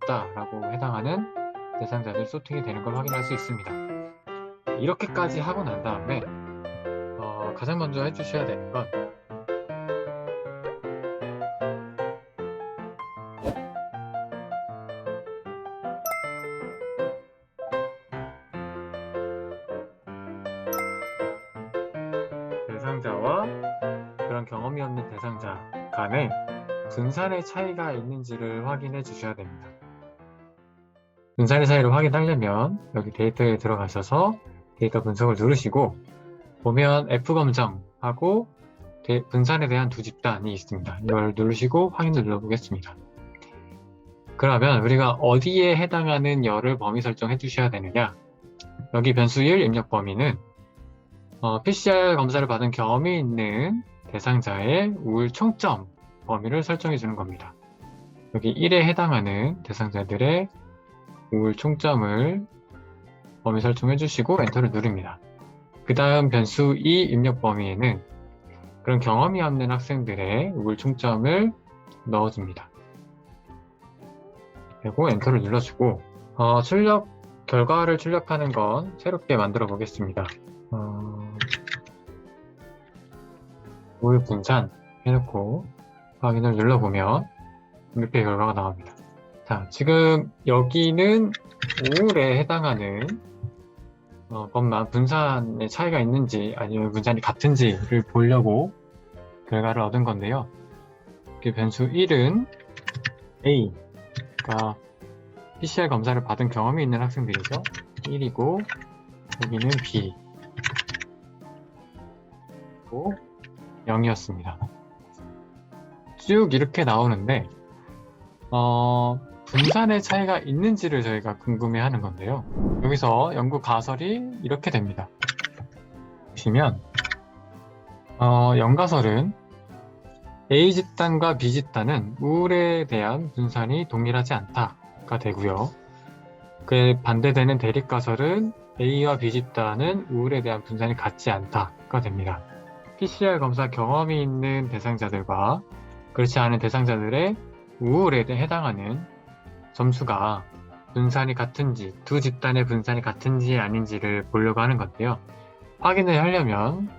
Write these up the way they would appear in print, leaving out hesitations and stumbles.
없다라고 해당하는 대상자들 소팅이 되는 걸 확인할 수 있습니다. 이렇게까지 하고 난 다음에 가장 먼저 해주셔야 되는 건 대상자와 그런 경험이 없는 대상자 간에 분산의 차이가 있는지를 확인해 주셔야 됩니다. 분산의 차이를 확인하려면 여기 데이터에 들어가셔서 데이터 분석을 누르시고 보면 F검정하고 분산에 대한 두 집단이 있습니다. 이걸 누르시고 확인을 눌러보겠습니다. 그러면 우리가 어디에 해당하는 열을 범위 설정해 주셔야 되느냐, 여기 변수 1 입력 범위는 PCR 검사를 받은 경험이 있는 대상자의 우울 총점 범위를 설정해 주는 겁니다. 여기 1에 해당하는 대상자들의 우울 총점을 범위 설정해 주시고 엔터를 누릅니다. 그 다음 변수 2 입력 범위에는 그런 경험이 없는 학생들의 우울 총점을 넣어줍니다. 그리고 엔터를 눌러주고 출력 결과를 출력하는 건 새롭게 만들어 보겠습니다. 우울 분산 해놓고 확인을 눌러보면 이렇게 결과가 나옵니다. 자, 지금 여기는 우울에 해당하는 것만 분산의 차이가 있는지 아니면 분산이 같은지를 보려고 결과를 얻은 건데요. 변수 1은 A가 PCR 검사를 받은 경험이 있는 학생들이죠. 1이고 여기는 B 고 0이었습니다. 쭉 이렇게 나오는데 분산의 차이가 있는지를 저희가 궁금해하는 건데요. 여기서 연구 가설이 이렇게 됩니다. 보시면 연가설은 A 집단과 B 집단은 우울에 대한 분산이 동일하지 않다가 되고요. 그에 반대되는 대립가설은 A와 B 집단은 우울에 대한 분산이 같지 않다가 됩니다. PCR 검사 경험이 있는 대상자들과 그렇지 않은 대상자들의 우울에 해당하는 점수가 분산이 같은지, 두 집단의 분산이 같은지 아닌지를 보려고 하는 건데요. 확인을 하려면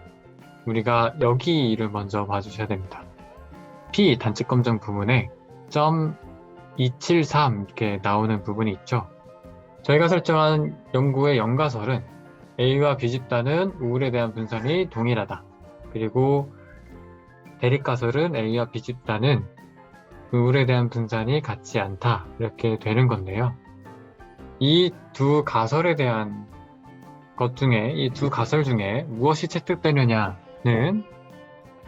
우리가 여기를 먼저 봐주셔야 됩니다. P 단측 검정 부분에 .273 이렇게 나오는 부분이 있죠. 저희가 설정한 연구의 연가설은 A와 B 집단은 우울에 대한 분산이 동일하다. 그리고 대립가설은 A와 B 집단은 우울에 대한 분산이 같지 않다. 이렇게 되는 건데요. 이 두 가설에 대한 것 중에, 이 두 가설 중에 무엇이 채택되느냐는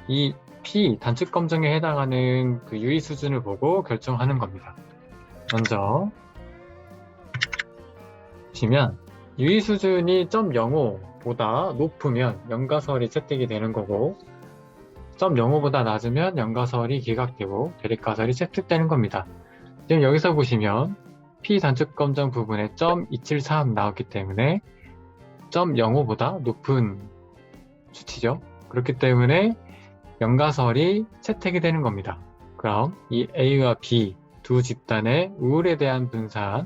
이 P 단측 검정에 해당하는 그 유의 수준을 보고 결정하는 겁니다. 먼저 보시면 유의 수준이 0.05보다 높으면 연가설이 채택이 되는 거고 0.05보다 낮으면 연가설이 기각되고 대립가설이 채택되는 겁니다. 지금 여기서 보시면 P 단측 검정 부분에 .273 나왔기 때문에 0.05보다 높은 수치죠. 그렇기 때문에 연가설이 채택이 되는 겁니다. 그럼 이 A와 B 두 집단의 우울에 대한 분산이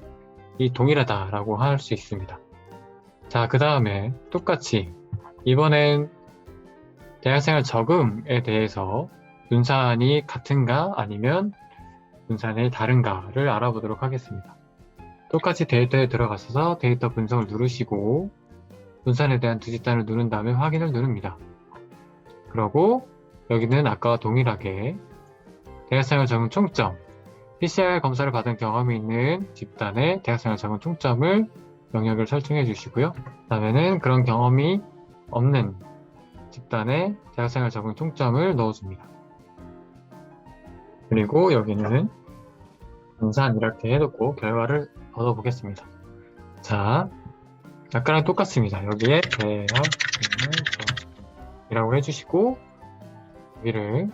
동일하다라고 할 수 있습니다. 자, 그 다음에 똑같이 이번엔 대학생활 적응에 대해서 분산이 같은가 아니면 분산이 다른가를 알아보도록 하겠습니다. 똑같이 데이터에 들어가셔서 데이터 분석을 누르시고 분산에 대한 두 집단을 누른 다음에 확인을 누릅니다. 그러고 여기는 아까와 동일하게 대학생활 적응 총점, PCR 검사를 받은 경험이 있는 집단의 대학생활 적응 총점을 영역을 설정해 주시고요. 그 다음에는 그런 경험이 없는 집단의 대학생활 적응 총점을 넣어줍니다. 그리고 여기는 분산 이렇게 해놓고 결과를 얻어보겠습니다. 자, 아까랑 똑같습니다. 여기에 대학생활이라고 해주시고 여기를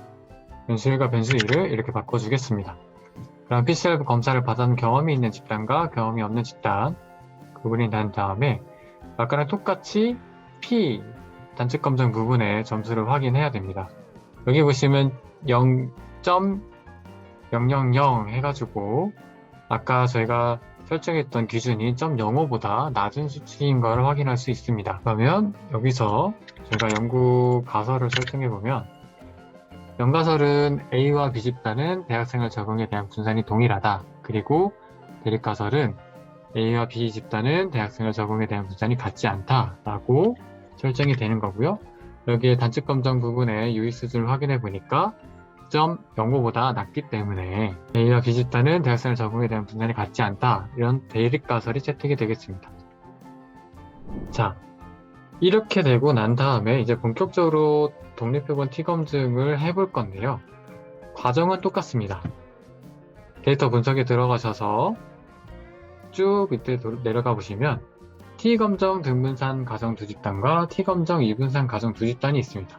변수 1과 변수 2를 이렇게 바꿔주겠습니다. 그럼 PCR 검사를 받은 경험이 있는 집단과 경험이 없는 집단 구분이 난 다음에 아까랑 똑같이 P 단측 검정 부분의 점수를 확인해야 됩니다. 여기 보시면 0.000 해가지고 아까 저희가 설정했던 기준이 0.05보다 낮은 수치인 걸 확인할 수 있습니다. 그러면 여기서 저희가 연구 가설을 설정해보면 연가설은 A와 B 집단은 대학생활 적응에 대한 분산이 동일하다. 그리고 대립가설은 A와 B 집단은 대학생활 적응에 대한 분산이 같지 않다 라고 설정이 되는 거고요. 여기에 단측 검정 부분의 유의 수준을 확인해 보니까 0.05보다 낮기 때문에 A와 B 집단은 대학생활 적응에 대한 분산이 같지 않다. 이런 대립가설이 채택이 되겠습니다. 자, 이렇게 되고 난 다음에 이제 본격적으로 독립표본 T검증을 해볼 건데요. 과정은 똑같습니다. 데이터 분석에 들어가셔서 쭉 밑에 내려가 보시면 T검정 등분산 가정 두 집단과 T검정 이분산 가정 두 집단이 있습니다.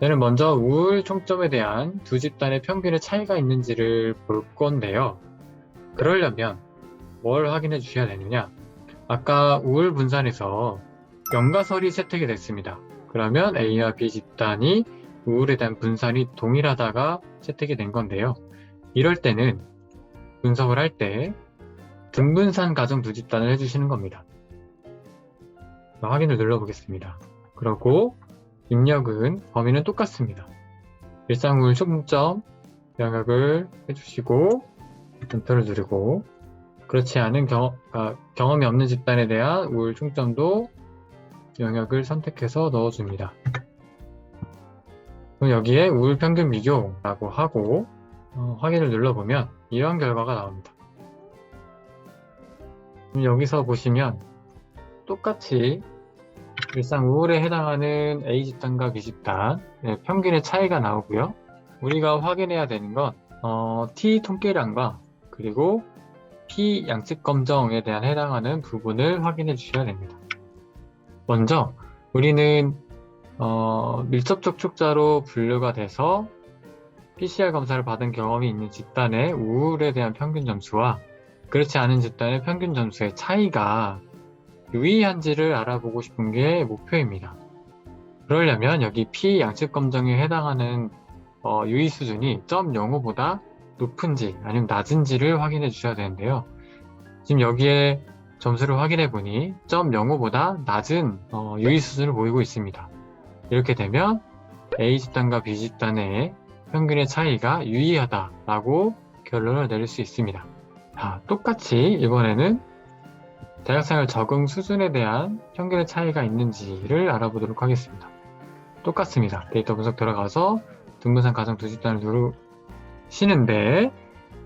얘는 먼저 우울 총점에 대한 두 집단의 평균의 차이가 있는지를 볼 건데요. 그러려면 뭘 확인해 주셔야 되느냐? 아까 우울 분산에서 연가설이 채택이 됐습니다. 그러면 A와 B 집단이 우울에 대한 분산이 동일하다가 채택이 된 건데요. 이럴 때는 분석을 할 때 등분산 가정 두 집단을 해주시는 겁니다. 확인을 눌러보겠습니다. 그리고 입력은 범위는 똑같습니다. 일상우울 총점 영역을 해주시고 엔터를 누르고 그렇지 않은 경험이 없는 집단에 대한 우울 총점도 영역을 선택해서 넣어줍니다. 그럼 여기에 우울 평균 비교라고 하고 확인을 눌러보면 이런 결과가 나옵니다. 그럼 여기서 보시면 똑같이 일상 우울에 해당하는 A 집단과 B 집단 평균의 차이가 나오고요. 우리가 확인해야 되는 건 T 통계량과 그리고 P 양측 검정에 대한 해당하는 부분을 확인해 주셔야 됩니다. 먼저 우리는 밀접 접촉자로 분류가 돼서 PCR 검사를 받은 경험이 있는 집단의 우울에 대한 평균 점수와 그렇지 않은 집단의 평균 점수의 차이가 유의한지를 알아보고 싶은 게 목표입니다. 그러려면 여기 P 양측 검정에 해당하는 유의 수준이 0.05보다 높은지 아니면 낮은지를 확인해 주셔야 되는데요. 지금 여기에 점수를 확인해 보니 0.05보다 낮은 유의 수준을 보이고 있습니다. 이렇게 되면 A 집단과 B 집단의 평균의 차이가 유의하다라고 결론을 내릴 수 있습니다. 똑같이 이번에는 대학생활 적응 수준에 대한 평균의 차이가 있는지를 알아보도록 하겠습니다. 똑같습니다. 데이터 분석 들어가서 등분산 가정 두 집단을 누르시는데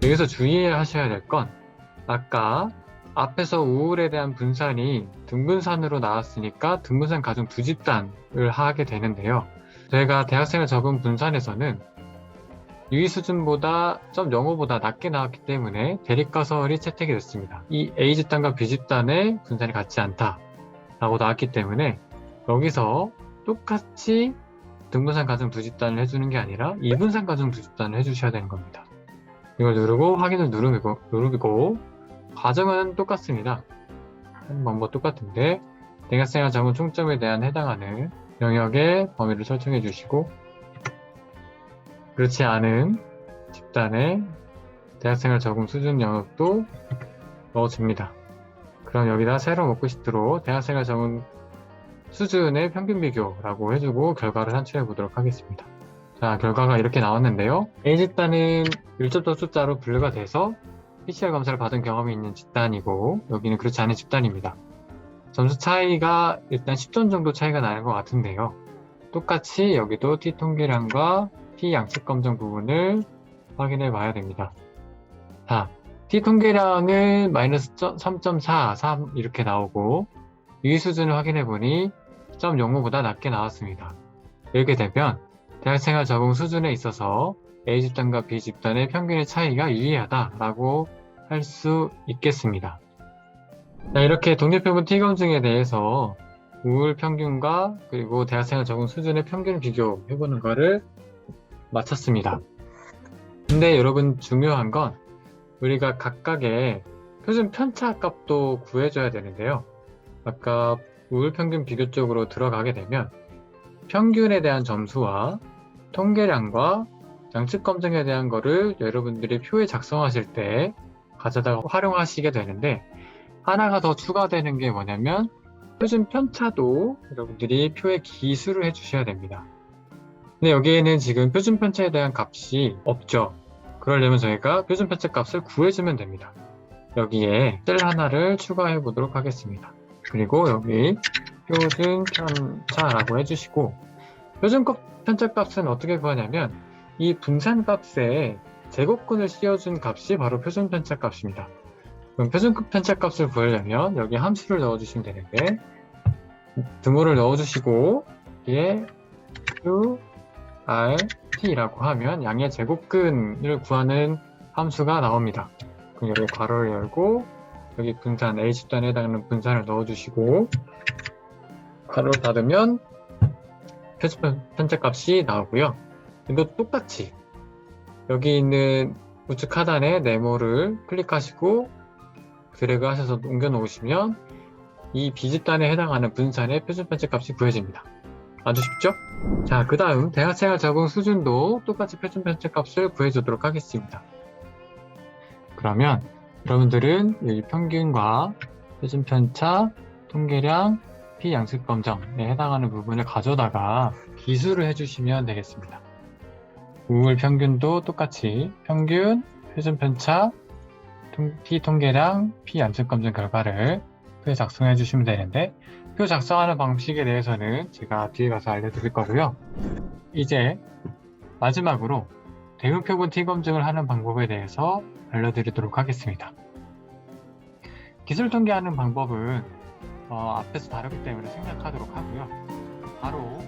여기서 주의하셔야 될 건 아까 앞에서 우울에 대한 분산이 등분산으로 나왔으니까 등분산 가정 두 집단을 하게 되는데요. 저희가 대학생활 적응 분산에서는 유의 수준보다 0.05보다 낮게 나왔기 때문에 대립가설이 채택이 됐습니다. 이 A 집단과 B 집단의 분산이 같지 않다 라고 나왔기 때문에 여기서 똑같이 등분산 가정 두 집단을 해주는 게 아니라 이분산 가정 두 집단을 해주셔야 되는 겁니다. 이걸 누르고 확인을 누르고 과정은 똑같습니다. 하는 방법 똑같은데 대학생활 적응 총점에 대한 해당하는 영역의 범위를 설정해 주시고 그렇지 않은 집단의 대학생활 적응 수준 영역도 넣어줍니다. 그럼 여기다 새로 먹고 싶도록 대학생활 적응 수준의 평균 비교라고 해주고 결과를 산출해 보도록 하겠습니다. 자, 결과가 이렇게 나왔는데요. A 집단은 밀접 접촉자로 분류가 돼서 PCR 검사를 받은 경험이 있는 집단이고 여기는 그렇지 않은 집단입니다. 점수 차이가 일단 10점 정도 차이가 나는 것 같은데요. 똑같이 여기도 T 통계량과 P 양측 검정 부분을 확인해 봐야 됩니다. 자, T 통계량은 마이너스 3.43 이렇게 나오고 유의 수준을 확인해 보니 0.05보다 낮게 나왔습니다. 이렇게 되면 대학생활 적응 수준에 있어서 A 집단과 B 집단의 평균의 차이가 유의하다라고 할 수 있겠습니다. 자, 이렇게 독립표본 T검증에 대해서 우울 평균과 그리고 대학생활 적응 수준의 평균을 비교해보는 거를 마쳤습니다. 근데 여러분 중요한 건 우리가 각각의 표준 편차 값도 구해줘야 되는데요. 아까 우울 평균 비교 쪽으로 들어가게 되면 평균에 대한 점수와 통계량과 양측 검증에 대한 거를 여러분들이 표에 작성하실 때 가져다가 활용하시게 되는데, 하나가 더 추가되는 게 뭐냐면 표준 편차도 여러분들이 표에 기수를 해주셔야 됩니다. 근데 여기에는 지금 표준 편차에 대한 값이 없죠. 그러려면 저희가 표준 편차 값을 구해주면 됩니다. 여기에 셀 하나를 추가해 보도록 하겠습니다. 그리고 여기 표준 편차라고 해주시고, 표준 편차 값은 어떻게 구하냐면 이 분산 값에 제곱근을 씌워준 값이 바로 표준 편차 값입니다. 그럼 표준 편차 값을 구하려면 여기 함수를 넣어주시면 되는데, 등호를 넣어주시고 여기에 qrt라고 하면 양의 제곱근을 구하는 함수가 나옵니다. 그럼 여기 괄호를 열고 여기 분산 A집단에 해당하는 분산을 넣어주시고 괄호를 닫으면 표준 편차 값이 나오고요. 이것도 똑같이 여기 있는 우측 하단에 네모를 클릭하시고 드래그 하셔서 옮겨 놓으시면 이 B집단에 해당하는 분산의 표준 편차 값이 구해집니다. 아주 쉽죠? 자, 그 다음 대학생활 적응 수준도 똑같이 표준 편차 값을 구해주도록 하겠습니다. 그러면 여러분들은 이 평균과 표준 편차, 통계량, 피양측 검정에 해당하는 부분을 가져다가 기수를 해주시면 되겠습니다. 우물 평균도 똑같이 평균, 표준 편차, 피통계량, 피양측 검정 결과를 표에 작성해 주시면 되는데, 표 작성하는 방식에 대해서는 제가 뒤에 가서 알려드릴 거고요. 이제 마지막으로 대응표본 T검증을 하는 방법에 대해서 알려드리도록 하겠습니다. 기술 통계하는 방법은 앞에서 다루기 때문에 생략하도록 하고요. 바로